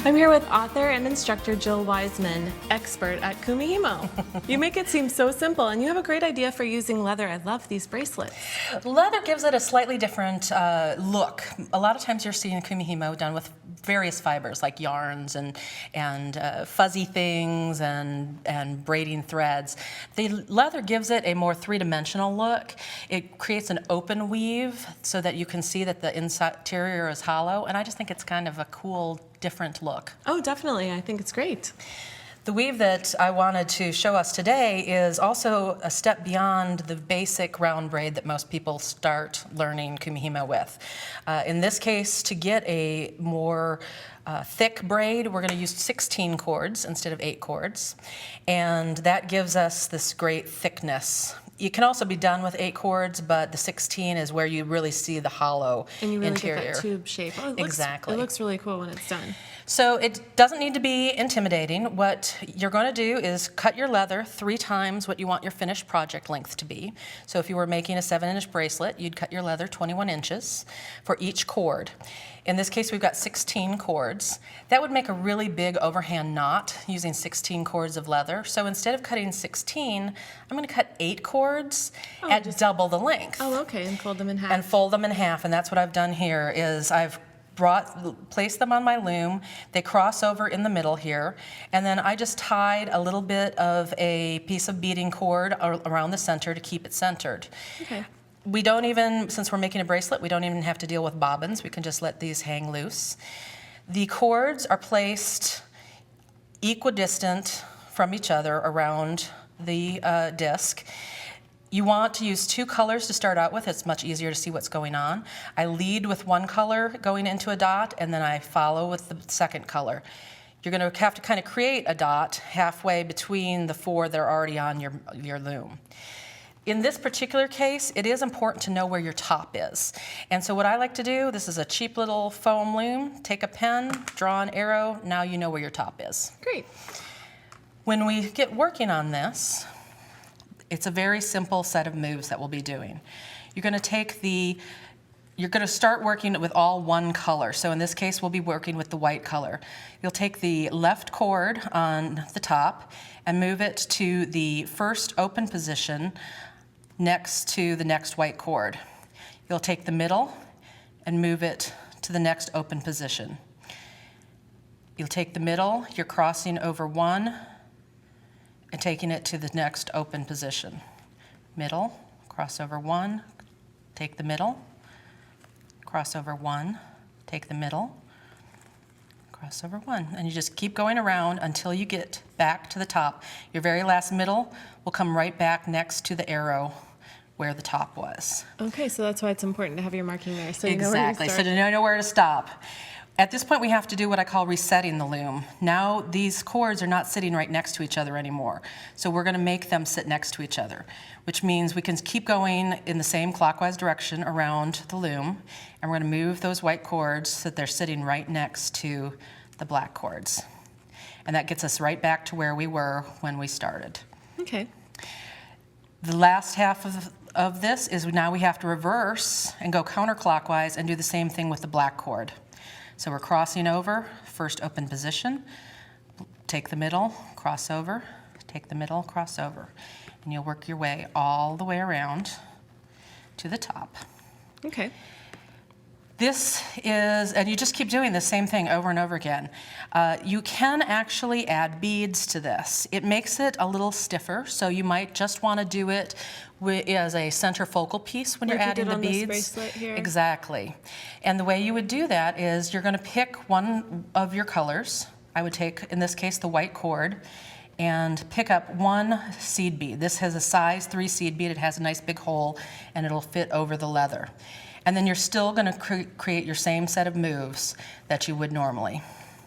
I'm here with author and instructor Jill Wiseman, expert at Kumihimo. You make it seem so simple, and you have a great idea for using leather. I love these bracelets. Leather gives it a slightly different look. A lot of times you're seeing Kumihimo done with various fibers like yarns and fuzzy things and braiding threads. The leather gives it a more three-dimensional look. It creates an open weave so that you can see that the interior is hollow, and I just think it's kind of a cool, different look. Oh, definitely. I think it's great. The weave that I wanted to show us today is also a step beyond the basic round braid that most people start learning Kumihimo with. In this case, to get a more thick braid, we're going to use 16 cords instead of 8 cords, and that gives us this great thickness. It can also be done with 8 cords, but the 16 is where you really see the hollow And you really interior. get that tube shape. Oh, Exactly. It looks really cool when it's done. So it doesn't need to be intimidating. What you're going to do is cut your leather 3 times what you want your finished project length to be. So if you were making a 7-inch bracelet, you'd cut your leather 21 inches for each cord. In this case, we've got 16 cords. That would make a really big overhand knot using 16 cords of leather. So instead of cutting 16, I'm going to cut 8 cords at double the length. Oh, okay, and fold them in half. And fold them in half, and that's what I've done here is I've placed them on my loom. They cross over in the middle here, and then I just tied a little bit of a piece of beading cord around the center to keep it centered. Okay. We don't even, since we're making a bracelet, we don't even have to deal with bobbins. We can just let these hang loose. The cords are placed equidistant from each other around the disc. You want to use 2 colors to start out with. It's much easier to see what's going on. I lead with 1 color going into a dot, and then I follow with the second color. You're going to have to kind of create a dot halfway between the 4 that are already on your loom. In this particular case, it is important to know where your top is. And so what I like to do, this is a cheap little foam loom, take a pen, draw an arrow, now you know where your top is. Great. When we get working on this, it's a very simple set of moves that we'll be doing. You're going to start working with all 1 color. So in this case, we'll be working with the white color. You'll take the left cord on the top and move it to the first open position next to the next white cord. You'll take the middle and move it to the next open position. You'll take the middle, you're crossing over 1 and taking it to the next open position. Middle, cross over 1, take the middle, cross over 1, take the middle, cross over 1. And you just keep going around until you get back to the top. Your very last middle will come right back next to the arrow where the top was. Okay, so that's why it's important to have your marking there, so you know where to Exactly, start. so you know where to stop. At this point, we have to do what I call resetting the loom. Now these cords are not sitting right next to each other anymore. So we're going to make them sit next to each other, which means we can keep going in the same clockwise direction around the loom, and we're going to move those white cords so that they're sitting right next to the black cords. And that gets us right back to where we were when we started. Okay. The last half of this is now we have to reverse and go counterclockwise and do the same thing with the black cord. So we're crossing over, first open position, take the middle, cross over, take the middle, cross over. And you'll work your way all the way around to the top. Okay. This is, and you just keep doing the same thing over and over again. You can actually add beads to this. It makes it a little stiffer, so you might just want to do it as a center focal piece when you're adding the beads. Like you did on this bracelet here? Exactly. And the way you would do that is you're going to pick one of your colors. I would take, in this case, the white cord, and pick up 1 seed bead. This has a size 3 seed bead. It has a nice big hole, and it'll fit over the leather. And then you're still going to create your same set of moves that you would normally.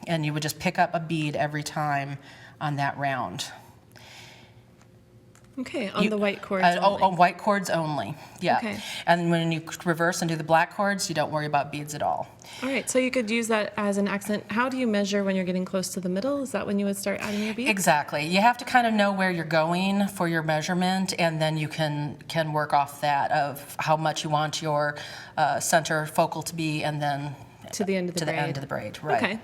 And you would just pick up a bead every time on that round. Okay, on the white cords only. On white cords only, yeah. Okay. And when you reverse and do the black cords, you don't worry about beads at all. All right, so you could use that as an accent. How do you measure when you're getting close to the middle? Is that when you would start adding your beads? Exactly. You have to kind of know where you're going for your measurement, and then you can work off that of how much you want your center focal to be, and then To the end of the braid. To the end of the braid, right. Okay.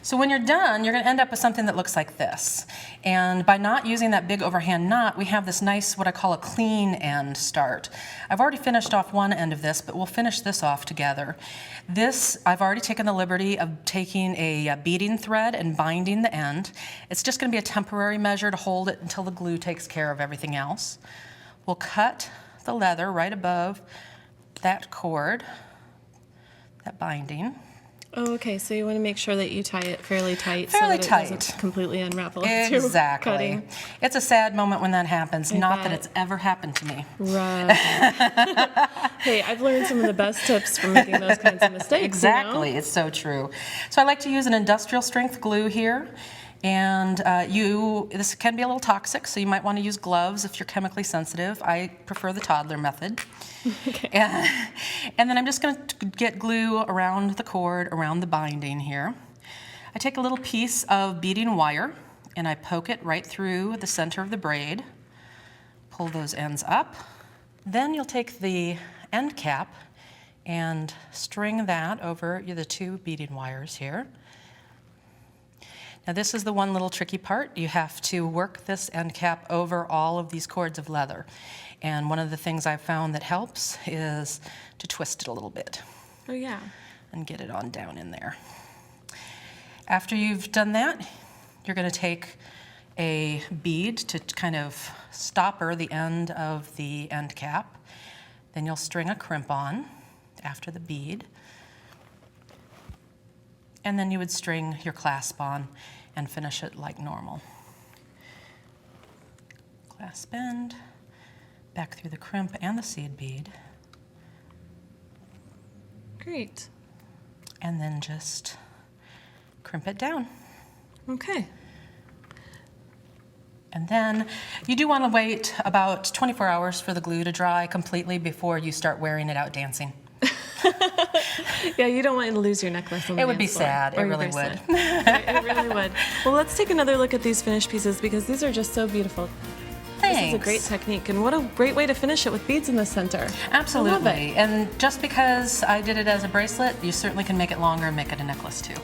So when you're done, you're gonna end up with something that looks like this. And by not using that big overhand knot, we have this nice, what I call a clean end start. I've already finished off one end of this, but we'll finish this off together. This, I've already taken the liberty of taking a beading thread and binding the end. It's just gonna be a temporary measure to hold it until the glue takes care of everything else. We'll cut the leather right above that cord, that binding. Oh, okay. So you want to make sure that you tie it fairly tight, Fairly so that tight. It doesn't completely unravel. as you're Exactly. cutting. It's a sad moment when that happens. Not that bet. it's ever happened to me. Right. Hey, I've learned some of the best tips from making those kinds of mistakes. Exactly. You know? It's so true. So I like to use an industrial strength glue here. And this can be a little toxic, so you might want to use gloves if you're chemically sensitive. I prefer the toddler method. Okay. And then I'm just going to get glue around the cord, around the binding here. I take a little piece of beading wire and I poke it right through the center of the braid. Pull those ends up. Then you'll take the end cap and string that over the two beading wires here. Now this is the one little tricky part. You have to work this end cap over all of these cords of leather. And one of the things I've found that helps is to twist it a little bit. Oh, yeah. And get it on down in there. After you've done that, you're going to take a bead to kind of stopper the end of the end cap. Then you'll string a crimp on after the bead. And then you would string your clasp on and finish it like normal. Clasp end, back through the crimp and the seed bead. Great. And then just crimp it down. Okay. And then you do want to wait about 24 hours for the glue to dry completely before you start wearing it out dancing. Yeah, you don't want to lose your necklace on the It would be dance floor, sad. It or your really bracelet. would. It really would. Well, let's take another look at these finished pieces because these are just so beautiful. Thanks. This is a great technique, and what a great way to finish it with beads in the center. Absolutely. I love it. And just because I did it as a bracelet, you certainly can make it longer and make it a necklace too.